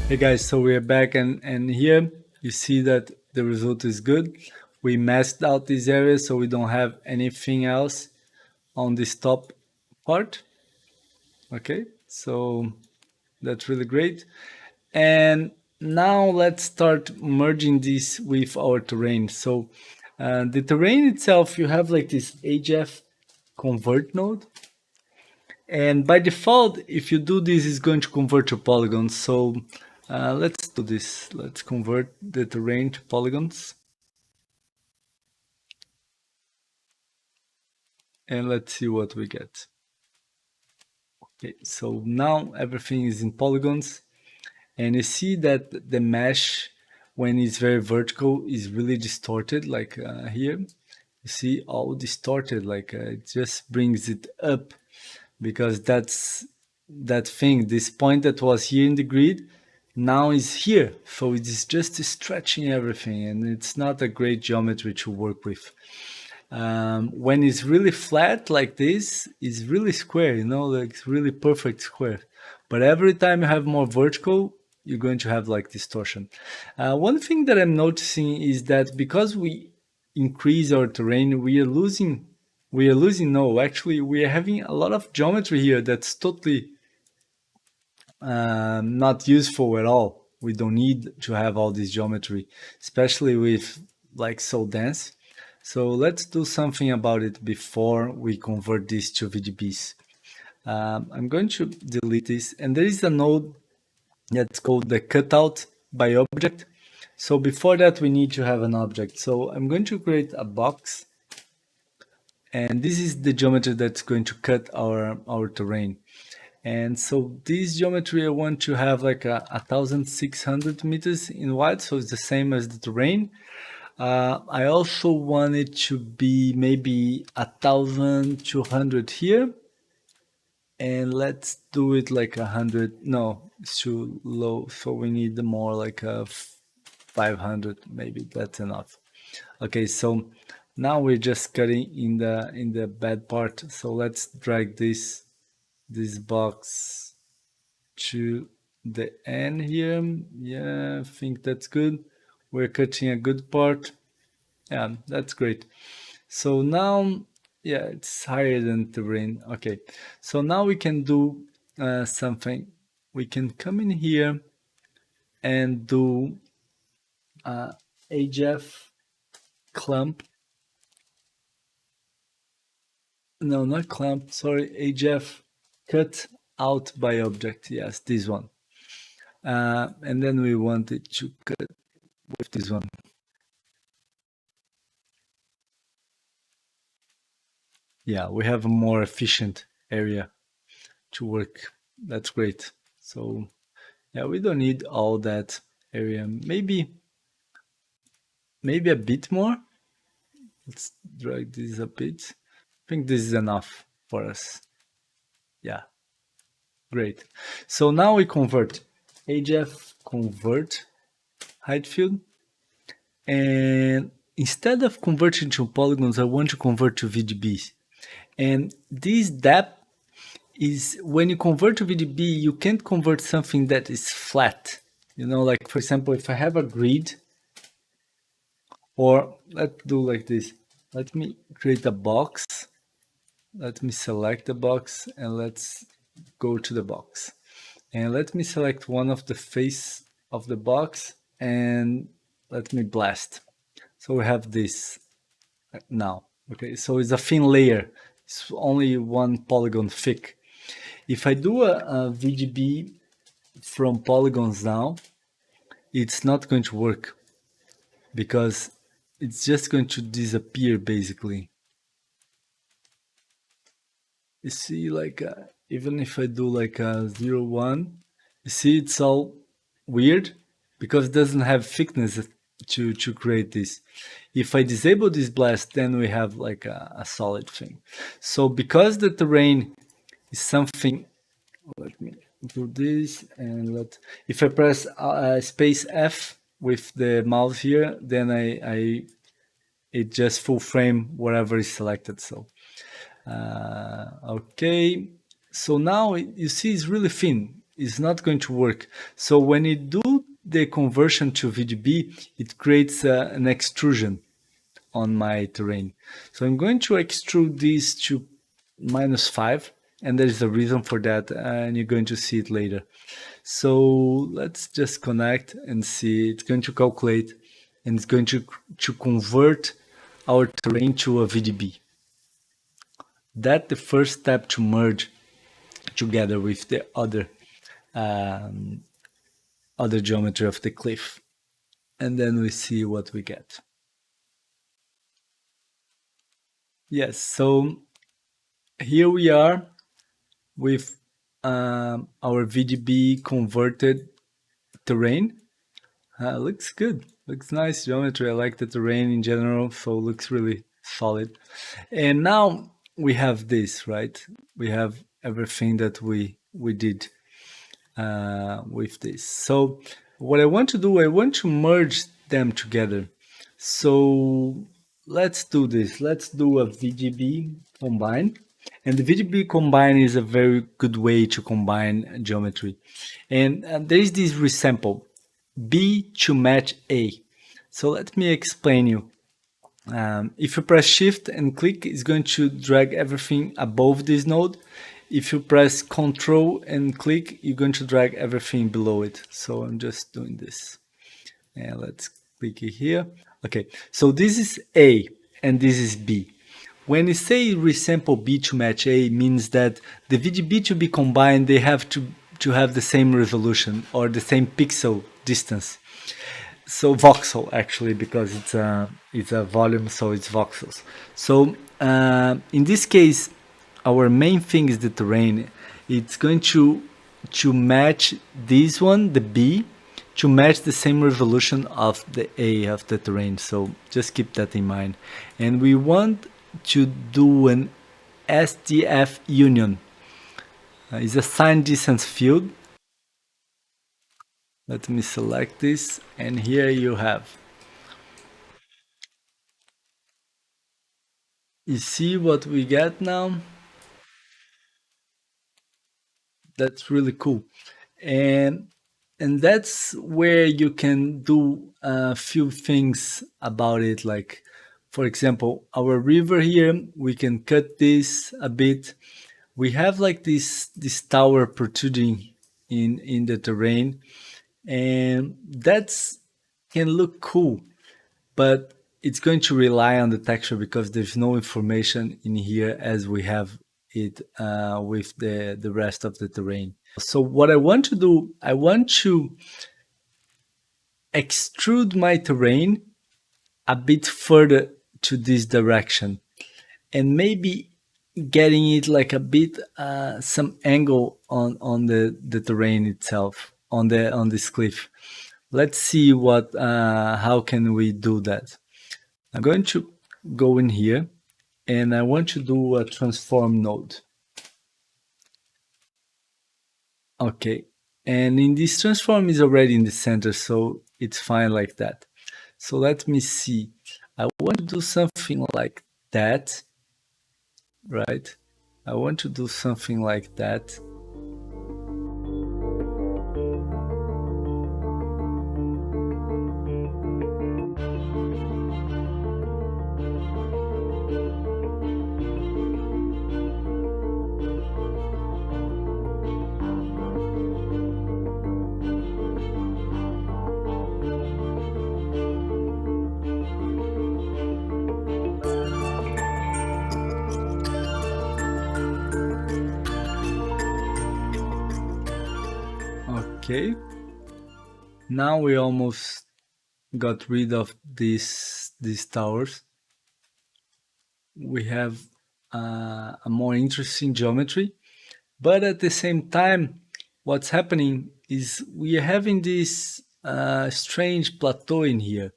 Hey guys, so we're back and here you see that the result is good. We masked out this area so we don't have anything else on this top part. Okay, so that's really great. And now let's start merging this with our terrain. So the terrain itself, you have like this HF convert node. And by default, if you do this, it's going to convert to polygons. So let's do this. Let's convert the terrain to polygons. And let's see what we get. Okay, so now everything is in polygons. And you see that the mesh, when it's very vertical, is really distorted, like here. You see all distorted, like it just brings it up because that's that thing, this point that was here in the grid, now is here. So it's just stretching everything and it's not a great geometry to work with. When it's really flat like this, it's really square, you know, like it's really perfect square. But every time you have more vertical, you're going to have like distortion. One thing that I'm noticing is that because we increase our terrain, no, actually we are having a lot of geometry here that's totally not useful at all. We don't need to have all this geometry, especially with like so dense. So let's do something about it before we convert this to VGBs. I'm going to delete this, and there is a node that's called the cutout by object. So before that, we need to have an object. So I'm going to create a box, and this is the geometry that's going to cut our terrain. And so this geometry, I want to have like 1,600 meters in wide, so it's the same as the terrain. I also want it to be maybe 1,200 here. And let's do it like 100. No, it's too low. So we need more like a 500. Maybe that's enough. Okay, so now we're just cutting in the bad part. So let's drag this box to the end here. Yeah, I think that's good. We're cutting a good part. Yeah, that's great. So now, yeah, it's higher than terrain. Okay, so now we can do something. We can come in here and do HF clump. No, not clump. Sorry, HF cut out by object. Yes, this one. And then we want it to cut with this one. Yeah, we have a more efficient area to work. That's great. So yeah, we don't need all that area. Maybe a bit more. Let's drag this a bit. I think this is enough for us. Yeah, great. So now we convert HF convert height field. And instead of converting to polygons, I want to convert to VDBs. And this depth is when you convert to VDB, you can't convert something that is flat. You know, like for example, if I have a grid, or let's do like this. Let me create a box. Let me select the box and let's go to the box. And let me select one of the face of the box and let me blast. So we have this now. Okay, so it's a thin layer. It's only one polygon thick. If I do a VGB from polygons now, it's not going to work because it's just going to disappear basically. You see, like even if I do like a 0, 1, you see it's all weird because it doesn't have thickness to create this. If I disable this blast, then we have like a solid thing. So because the terrain is something, let me do this and if I press space F with the mouse here, then it just full frame whatever is selected. So okay, so now you see it's really thin. it's not going to work. So when you do the conversion to VDB, it creates an extrusion on my terrain. So I'm going to extrude this to -5, and there's a reason for that, and you're going to see it later. So let's just connect and see. It's going to calculate, and it's going to convert our terrain to a VDB. That's the first step to merge together with the other geometry of the cliff. And then we see what we get. Yes, so here we are with our VDB converted terrain. Looks good. Looks nice geometry. I like the terrain in general, so looks really solid. And now we have this, right? We have everything that we did with this. So what I want to do, I want to merge them together. So let's do this. Let's do a VGB combine. And the VGB combine is a very good way to combine geometry. And there is this resample, B to match A. So let me explain you. If you press shift and click, it's going to drag everything above this node. If you press control and click, you're going to drag everything below it. So I'm just doing this. And let's click it here. Okay, so this is A and this is B. When you say resample B to match A, means that the VGB to be combined, they have to have the same resolution or the same pixel distance. So voxel actually, because it's a volume, so it's voxels. So in this case, our main thing is the terrain. It's going to match this one, the B, to match the same resolution of the A of the terrain. So just keep that in mind. And we want to do an SDF union. It's a sign distance field. Let me select this, and here you have. You see what we get now? That's really cool. And that's where you can do a few things about it. Like, for example, our river here, we can cut this a bit. We have like this tower protruding in the terrain, and that's can look cool, but it's going to rely on the texture because there's no information in here as we have it with the rest of the terrain. So what I want to do, I want to extrude my terrain a bit further to this direction, and maybe getting it like a bit some angle on the terrain itself, on this cliff. Let's see what how can we do that. I'm going to go in here, and I want to do a transform node. Okay, and in this transform is already in the center, so it's fine like that. So let me see. I want to do something like that, right? I want to do something like that. Okay, now we almost got rid of these towers. We have a more interesting geometry, but at the same time, what's happening is we are having this strange plateau in here,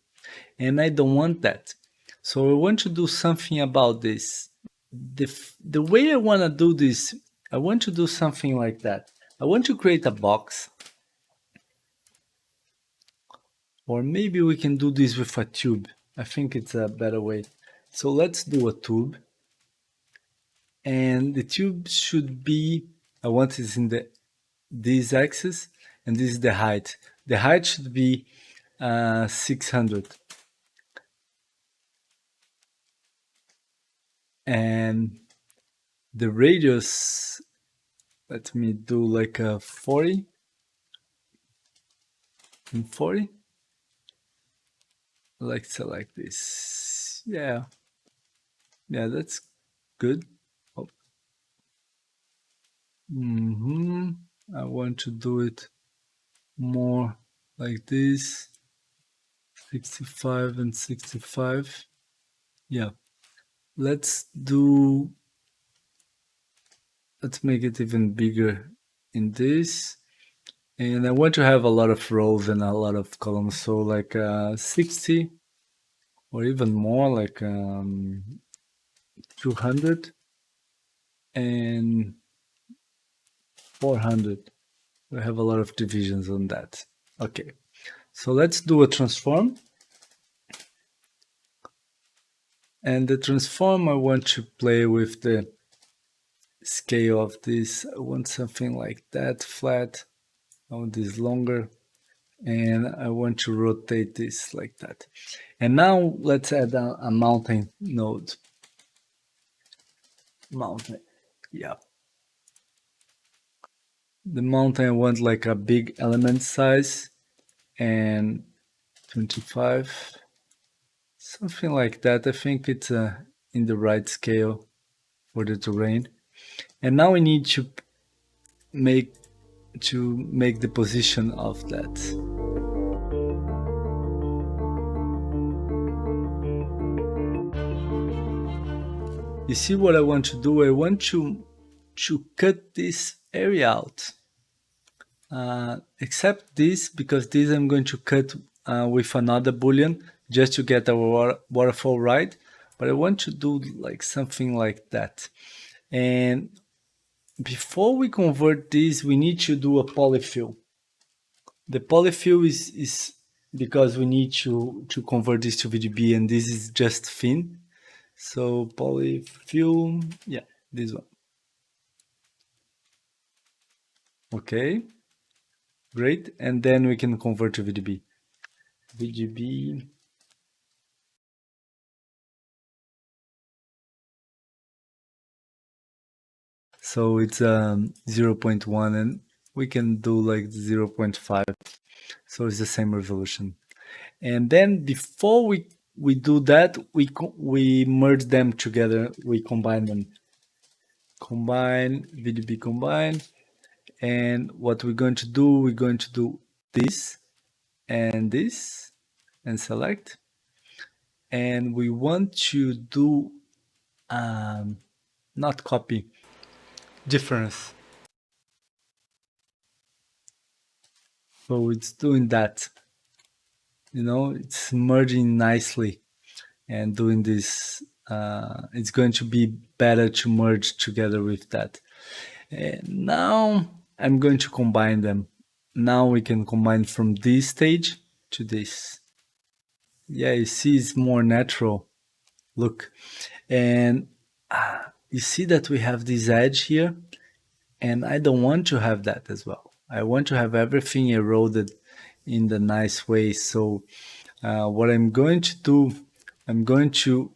and I don't want that. So I want to do something about this. The way I want to do this, I want to do something like that. I want to create a box. Or maybe we can do this with a tube. I think it's a better way. So let's do a tube. And the tube should be, I want it in the this axis, and this is the height. The height should be 600. And the radius, let me do like a 40 and 40. Let's select this. Yeah, that's good. Oh. I want to do it more like this. 65 and 65. Yeah, let's make it even bigger in this. And I want to have a lot of rows and a lot of columns, so like 60 or even more, like 200 and 400. We have a lot of divisions on that. Okay, so let's do a transform. And the transform, I want to play with the scale of this. I want something like that, flat. I want this longer. And I want to rotate this like that. And now let's add a mountain node. Mountain, yeah. The mountain, I want like a big element size and 25, something like that. I think it's in the right scale for the terrain. And now we need to make the position of that. You see what I want to do? I want to cut this area out. Except this, because this I'm going to cut with another boolean just to get our waterfall right. But I want to do like something like that. And before we convert this, we need to do a polyfill. The polyfill is because we need to convert this to VDB, and this is just thin. So polyfill, yeah, this one. Okay, great. And then we can convert to VDB. VDB. So it's 0.1, and we can do like 0.5. So it's the same resolution. And then before we do that, we merge them together. We combine them. Combine, VDB combine. And what we're going to do this and this and select. And we want to do not copy, difference. So it's doing that. You know, it's merging nicely and doing this. It's going to be better to merge together with that. And now I'm going to combine them. Now we can combine from this stage to this. Yeah, you see it's more natural. Look. And you see that we have this edge here, and I don't want to have that as well. I want to have everything eroded in the nice way. So what I'm going to do, I'm going to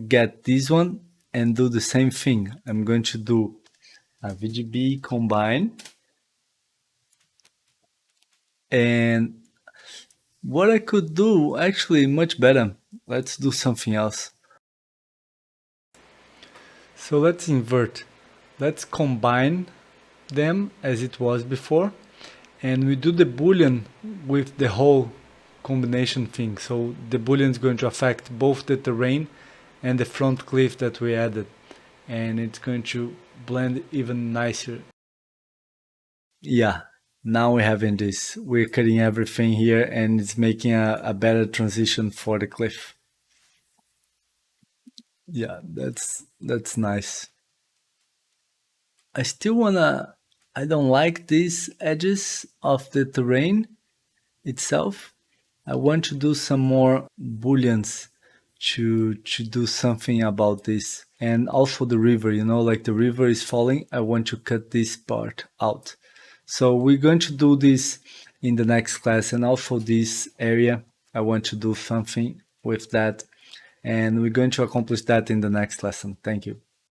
get this one and do the same thing. I'm going to do a VGB combine. And what I could do, actually much better. Let's do something else. So let's invert. Let's combine them as it was before. And we do the boolean with the whole combination thing. So the boolean is going to affect both the terrain and the front cliff that we added. And it's going to blend even nicer. Yeah, now we're having this. We're cutting everything here, and it's making a better transition for the cliff. Yeah, that's nice. I still wanna, I don't like these edges of the terrain itself. I want to do some more booleans to do something about this. And also the river, you know, like the river is falling. I want to cut this part out. So we're going to do this in the next class, and also this area, I want to do something with that, and we're going to accomplish that in the next lesson. Thank you.